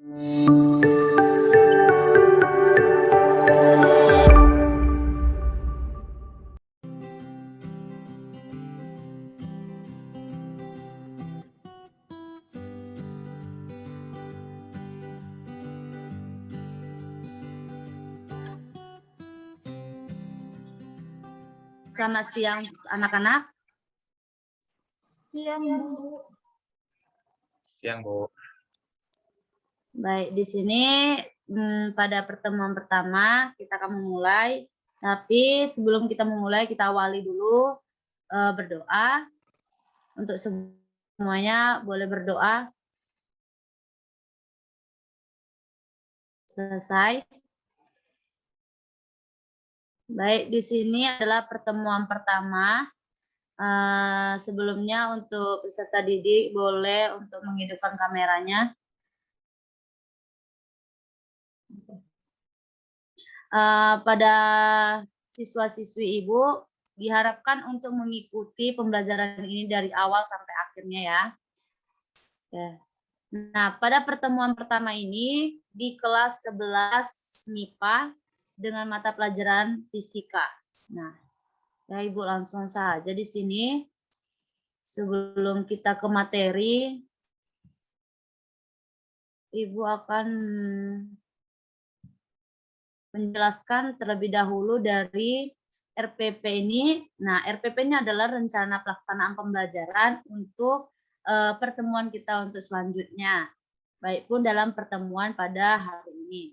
Selamat siang anak-anak. Siang, Bu. Siang, Bu. Baik, di sini pada pertemuan pertama kita akan memulai. Tapi sebelum kita memulai, kita awali dulu berdoa. Untuk semuanya boleh berdoa. Selesai. Baik, di sini adalah pertemuan pertama. Sebelumnya untuk peserta didik boleh untuk menghidupkan kameranya. Pada siswa-siswi Ibu diharapkan untuk mengikuti pembelajaran ini dari awal sampai akhirnya ya. Nah, pada pertemuan pertama ini di kelas 11 MIPA dengan mata pelajaran fisika. Nah, ya Ibu langsung saja di sini. Sebelum kita ke materi, Ibu akan menjelaskan terlebih dahulu dari RPP ini. Nah, RPP ini adalah rencana pelaksanaan pembelajaran untuk pertemuan kita untuk selanjutnya, baik pun dalam pertemuan pada hari ini.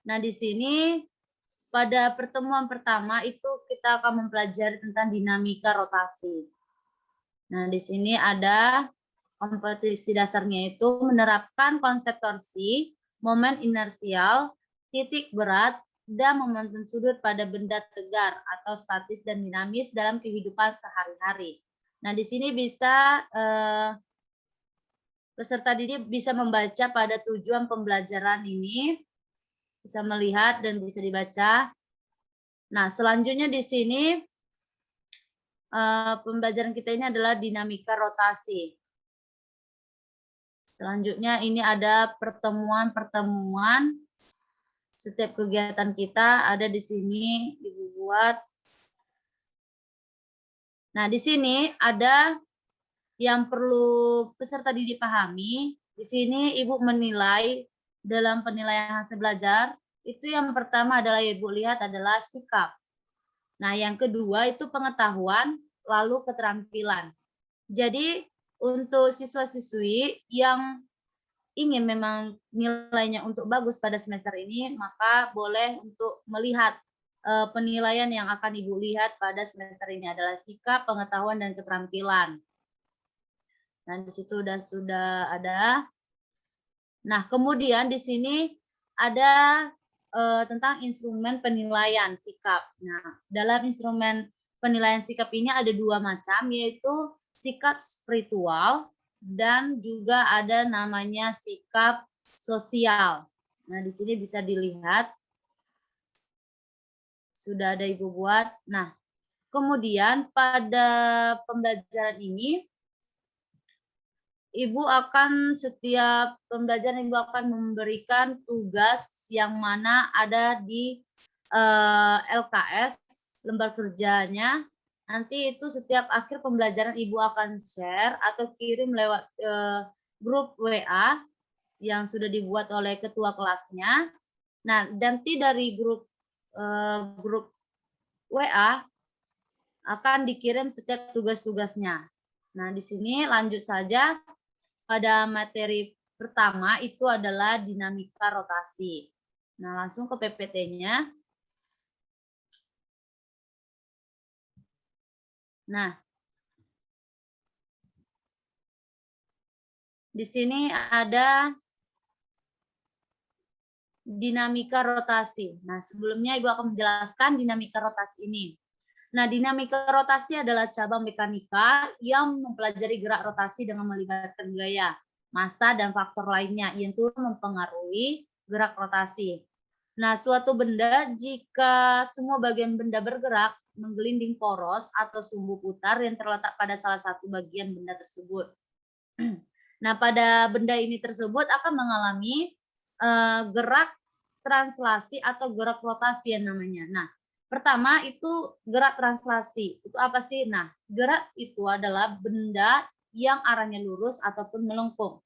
Nah, di sini pada pertemuan pertama itu kita akan mempelajari tentang dinamika rotasi. Nah, di sini ada kompetensi dasarnya itu menerapkan konsep torsi, momen inersial, titik berat, dan momentum sudut pada benda tegar atau statis dan dinamis dalam kehidupan sehari-hari. Nah, di sini bisa peserta didik bisa membaca pada tujuan pembelajaran ini, bisa melihat dan bisa dibaca. Nah, selanjutnya di sini pembelajaran kita ini adalah dinamika rotasi. Selanjutnya ini ada pertemuan-pertemuan. Setiap kegiatan kita ada di sini Ibu buat. Nah, di sini ada yang perlu peserta didik pahami. Di sini Ibu menilai dalam penilaian hasil belajar, itu yang pertama adalah Ibu lihat adalah sikap. Nah, yang kedua itu pengetahuan, lalu keterampilan. Jadi, untuk siswa-siswi yang ingin memang nilainya untuk bagus pada semester ini, maka boleh untuk melihat penilaian yang akan Ibu lihat pada semester ini adalah sikap, pengetahuan, dan keterampilan. Dan di situ sudah ada. Nah, kemudian di sini ada tentang instrumen penilaian sikap. Nah, dalam instrumen penilaian sikap ini ada dua macam, yaitu sikap spiritual dan juga ada namanya sikap sosial. Nah, di sini bisa dilihat. Sudah ada Ibu buat. Nah, kemudian pada pembelajaran ini, Ibu akan setiap pembelajaran Ibu akan memberikan tugas yang mana ada di LKS, lembar kerjanya. Nanti itu setiap akhir pembelajaran Ibu akan share atau kirim lewat grup WA yang sudah dibuat oleh ketua kelasnya. Nah, nanti dari grup WA akan dikirim setiap tugas-tugasnya. Nah, di sini lanjut saja. Pada materi pertama itu adalah dinamika rotasi. Nah, langsung ke PPT-nya. Nah, di sini ada dinamika rotasi. Nah, sebelumnya Ibu akan menjelaskan dinamika rotasi ini. Nah, dinamika rotasi adalah cabang mekanika yang mempelajari gerak rotasi dengan melibatkan gaya, massa, dan faktor lainnya yang turut mempengaruhi gerak rotasi. Nah, suatu benda jika semua bagian benda bergerak menggelinding poros atau sumbu putar yang terletak pada salah satu bagian benda tersebut. Nah, pada benda ini tersebut akan mengalami gerak translasi atau gerak rotasi yang namanya. Nah, pertama itu gerak translasi. Itu apa sih? Nah, gerak itu adalah benda yang arahnya lurus ataupun melengkung.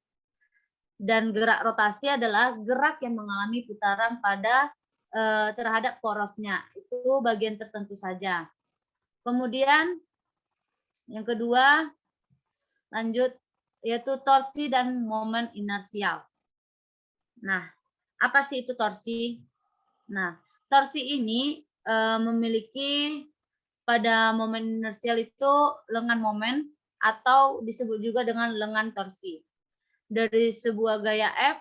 Dan gerak rotasi adalah gerak yang mengalami putaran pada terhadap porosnya. Itu bagian tertentu saja. Kemudian yang kedua, lanjut, yaitu torsi dan momen inersial. Nah, apa sih itu torsi? Nah, torsi ini memiliki pada momen inersial itu lengan momen atau disebut juga dengan lengan torsi. Dari sebuah gaya F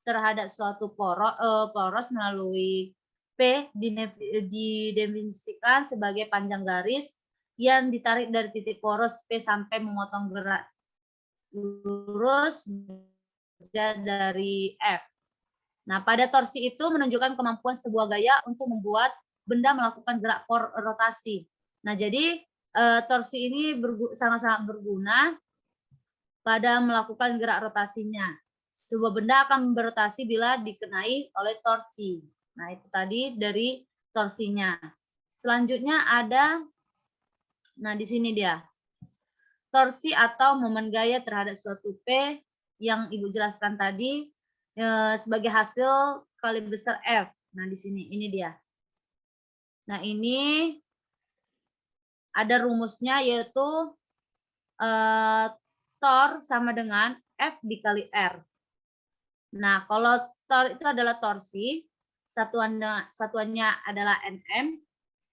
terhadap suatu poros melalui P didefinisikan sebagai panjang garis yang ditarik dari titik poros P sampai memotong gerak lurus dari F. Nah, pada torsi itu menunjukkan kemampuan sebuah gaya untuk membuat benda melakukan gerak rotasi. Nah, jadi torsi ini sangat-sangat berguna pada melakukan gerak rotasinya. Sebuah benda akan berotasi bila dikenai oleh torsi. Nah, itu tadi dari torsinya. Selanjutnya ada, nah di sini dia, torsi atau momen gaya terhadap suatu P yang Ibu jelaskan tadi sebagai hasil kali besar F. Nah, di sini, ini dia. Nah, ini ada rumusnya yaitu tor sama dengan F dikali R. Nah, kalau tor itu adalah torsi, satuannya adalah Nm,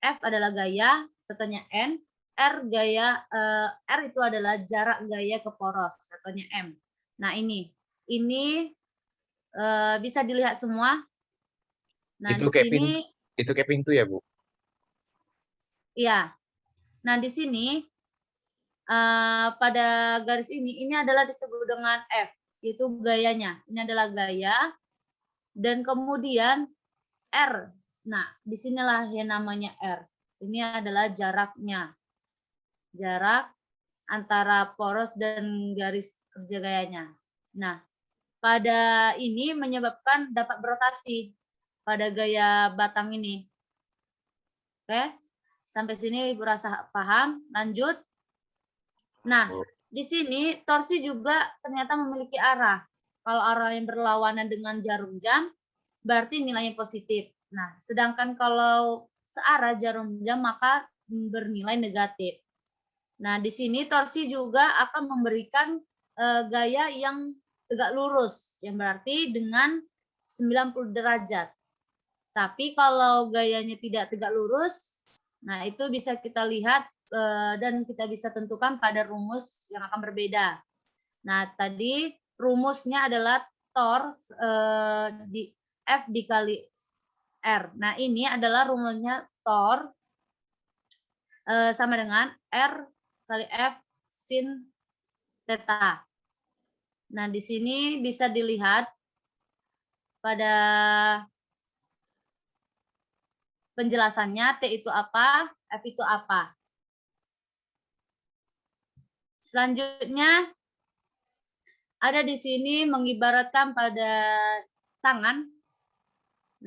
F adalah gaya, satuannya N, R itu adalah jarak gaya ke poros, satuannya M. Nah, ini bisa dilihat semua. Nah, Itu di sini itu kayak pintu ya, Bu? ya. Nah, di sini pada garis ini adalah disebut dengan F, yaitu gayanya. Ini adalah gaya. Dan kemudian R. Nah, disinilah yang namanya R. Ini adalah jaraknya. Jarak antara poros dan garis kerja gayanya. Nah, pada ini menyebabkan dapat berotasi pada gaya batang ini. Oke, sampai sini Ibu rasa paham? Lanjut. Nah, di sini torsi juga ternyata memiliki arah. Kalau arah yang berlawanan dengan jarum jam, berarti nilainya positif. Nah, sedangkan kalau searah jarum jam maka bernilai negatif. Nah, di sini torsi juga akan memberikan gaya yang tegak lurus, yang berarti dengan 90 derajat. Tapi kalau gayanya tidak tegak lurus, nah itu bisa kita lihat dan kita bisa tentukan pada rumus yang akan berbeda. Nah, tadi rumusnya adalah tor di F dikali R. Nah, ini adalah rumusnya tor sama dengan R kali F sin theta. Nah, di sini bisa dilihat pada penjelasannya T itu apa, F itu apa. Selanjutnya ada di sini mengibaratkan pada tangan.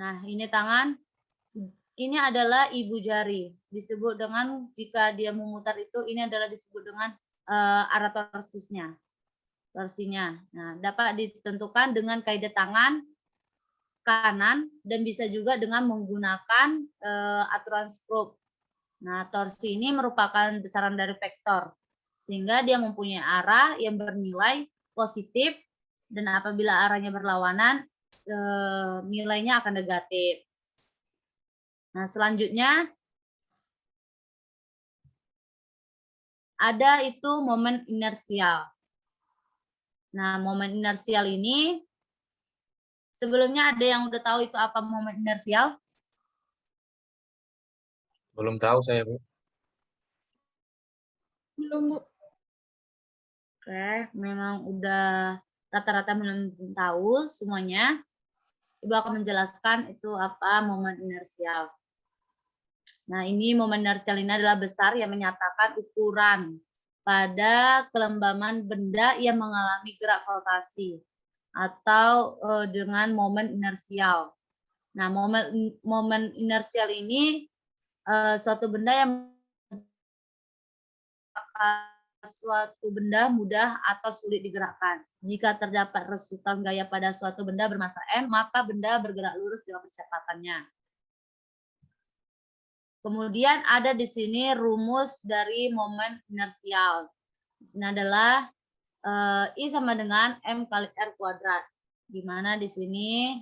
Nah, ini tangan. Ini adalah ibu jari. Disebut dengan jika dia memutar itu ini adalah disebut dengan arah torsisnya. Torsinya. Nah, dapat ditentukan dengan kaidah tangan kanan dan bisa juga dengan menggunakan aturan Scrope. Nah, torsi ini merupakan besaran dari vektor sehingga dia mempunyai arah yang bernilai positif dan apabila arahnya berlawanan nilainya akan negatif. Nah, selanjutnya ada itu momen inersial. Nah, momen inersial ini sebelumnya ada yang udah tahu itu apa momen inersial? Belum tahu saya, Bu. Belum, Bu. Oke, memang udah rata-rata belum tahu semuanya. Ibu akan menjelaskan itu apa momen inersial. Nah, ini momen inersial ini adalah besar yang menyatakan ukuran pada kelembaman benda yang mengalami gerak rotasi atau dengan momen inersial. Nah, momen inersial ini suatu benda yang suatu benda mudah atau sulit digerakkan. Jika terdapat resultan gaya pada suatu benda bermassa m, maka benda bergerak lurus dengan kecepatannya. Kemudian ada di sini rumus dari momen inersial. Di sini adalah I sama dengan M kali R kuadrat. Di mana di sini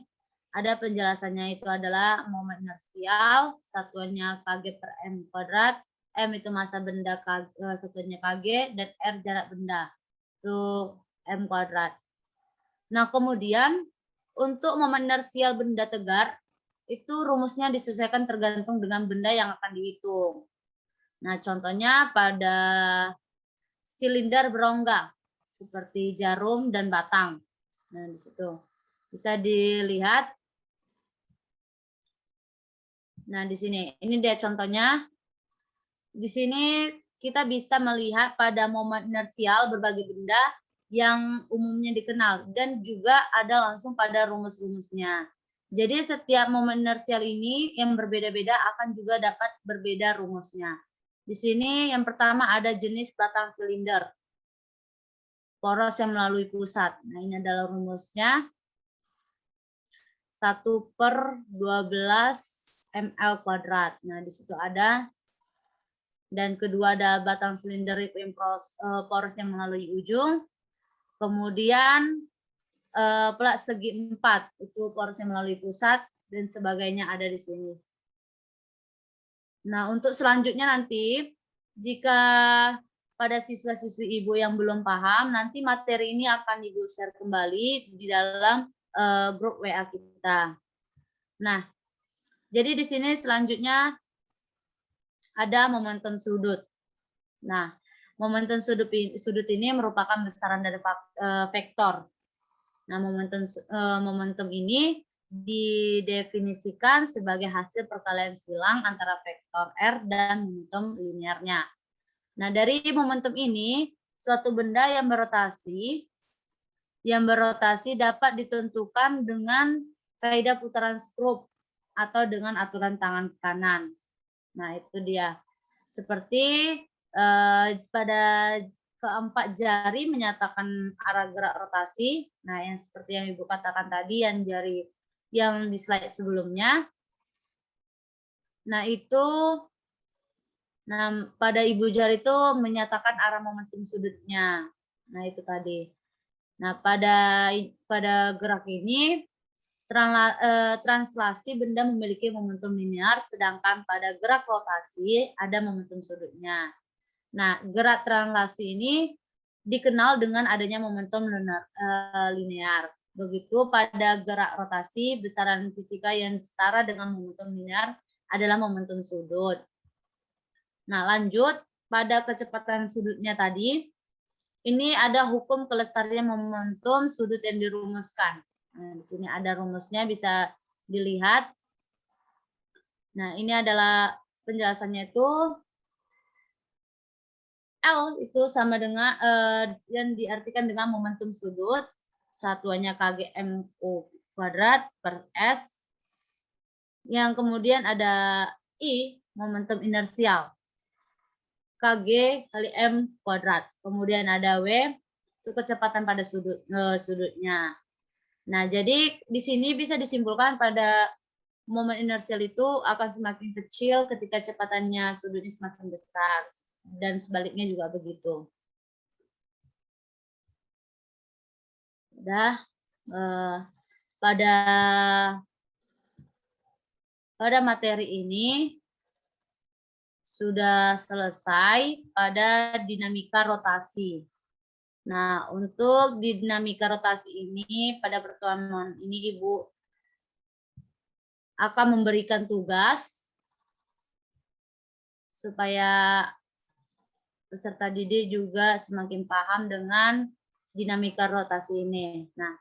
ada penjelasannya, itu adalah momen inersial, satuannya kg per M kuadrat, M itu massa benda, satuannya kg, dan R jarak benda, itu M kuadrat. Nah, kemudian untuk momen inersial benda tegar, itu rumusnya disesuaikan tergantung dengan benda yang akan dihitung. Nah, contohnya pada silinder berongga, seperti jarum dan batang. Nah, di situ bisa dilihat. Nah, di sini, ini dia contohnya. Di sini kita bisa melihat pada momen inersial berbagai benda yang umumnya dikenal, dan juga ada langsung pada rumus-rumusnya. Jadi setiap momen inersial ini yang berbeda-beda akan juga dapat berbeda rumusnya. Di sini yang pertama ada jenis batang silinder, poros yang melalui pusat. Nah, ini adalah rumusnya. 1/12 ml kuadrat. Nah, di situ ada. Dan kedua ada batang silinder yang poros yang melalui ujung. Kemudian plat segi 4 itu poros yang melalui pusat, dan sebagainya ada di sini. Nah, untuk selanjutnya nanti jika pada siswa-siswi Ibu yang belum paham, nanti materi ini akan Ibu share kembali di dalam grup WA kita. Nah, jadi di sini selanjutnya ada momentum sudut. Nah, momentum sudut ini merupakan besaran dari vektor. Nah, momentum ini didefinisikan sebagai hasil perkalian silang antara vektor R dan momentum linearnya. Nah, dari momentum ini, suatu benda yang berotasi dapat ditentukan dengan kaidah putaran skrup atau dengan aturan tangan kanan. Nah, itu dia. Seperti pada keempat jari menyatakan arah gerak rotasi. Nah, yang seperti yang Ibu katakan tadi, yang jari yang di slide sebelumnya. Nah, itu pada ibu jari itu menyatakan arah momentum sudutnya. Nah, itu tadi. Nah, pada gerak ini translasi benda memiliki momentum linear, sedangkan pada gerak rotasi ada momentum sudutnya. Nah, gerak translasi ini dikenal dengan adanya momentum linear. Begitu pada gerak rotasi, besaran fisika yang setara dengan momentum linear adalah momentum sudut. Nah, lanjut pada kecepatan sudutnya tadi, ini ada hukum kelestarian momentum sudut yang dirumuskan. Nah, di sini ada rumusnya, bisa dilihat. Nah, ini adalah penjelasannya itu. L itu sama dengan yang diartikan dengan momentum sudut, satuannya kgmu kuadrat per S. Yang kemudian ada I, momentum inersial, kg kali m kuadrat. Kemudian ada W, itu kecepatan pada sudutnya. Nah, jadi di sini bisa disimpulkan pada momen inersial itu akan semakin kecil ketika kecepatannya sudutnya semakin besar, dan sebaliknya juga begitu. Udah, pada materi ini sudah selesai pada dinamika rotasi. Nah, untuk dinamika rotasi ini, pada pertemuan ini Ibu akan memberikan tugas supaya peserta didik juga semakin paham dengan dinamika rotasi ini. Nah,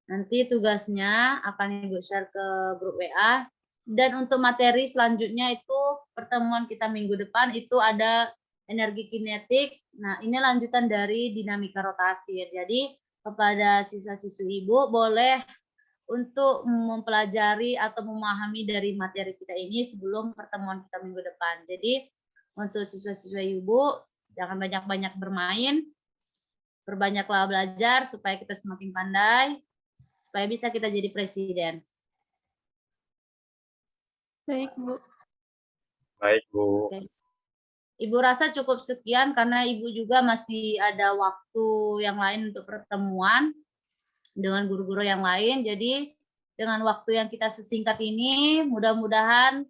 nanti tugasnya akan Ibu share ke grup WA. Dan untuk materi selanjutnya itu pertemuan kita minggu depan itu ada energi kinetik. Nah, ini lanjutan dari dinamika rotasi. Jadi, kepada siswa-siswi Ibu boleh untuk mempelajari atau memahami dari materi kita ini sebelum pertemuan kita minggu depan. Jadi, untuk siswa-siswa Ibu, jangan banyak-banyak bermain, perbanyaklah belajar supaya kita semakin pandai, supaya bisa kita jadi presiden. Baik, Bu. Baik, Bu. Oke. Ibu rasa cukup sekian karena Ibu juga masih ada waktu yang lain untuk pertemuan dengan guru-guru yang lain. Jadi dengan waktu yang kita sesingkat ini, mudah-mudahan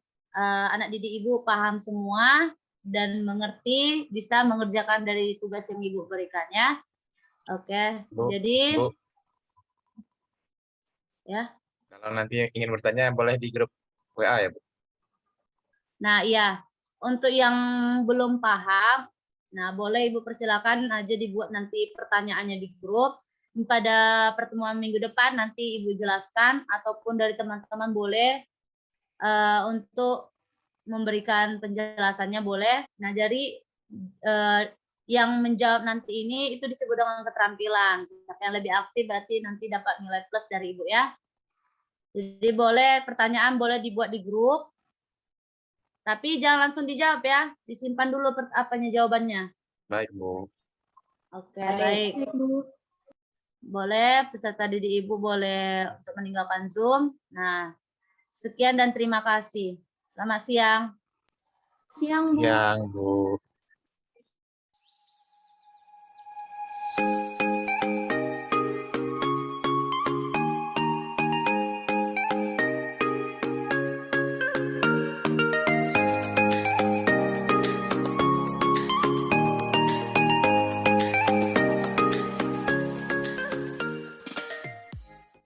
anak didik Ibu paham semua dan mengerti, bisa mengerjakan dari tugas yang Ibu berikannya. Oke, Bu, jadi Bu, ya. kalau nanti ingin bertanya boleh di grup WA ya, Bu. Nah, iya, untuk yang belum paham, nah boleh Ibu persilakan aja dibuat nanti pertanyaannya di grup. Pada pertemuan minggu depan nanti Ibu jelaskan ataupun dari teman-teman boleh untuk memberikan penjelasannya boleh. Nah, jadi yang menjawab nanti ini itu disebut dengan keterampilan. Siapa yang lebih aktif berarti nanti dapat nilai plus dari Ibu ya. Jadi boleh pertanyaan boleh dibuat di grup. Tapi jangan langsung dijawab ya, disimpan dulu jawabannya. Baik, Bu. Oke, baik. Baik, Bu. Boleh peserta didik Ibu boleh untuk meninggalkan Zoom. Nah, sekian dan terima kasih. Selamat siang. Siang, Bu. Siang, Bu.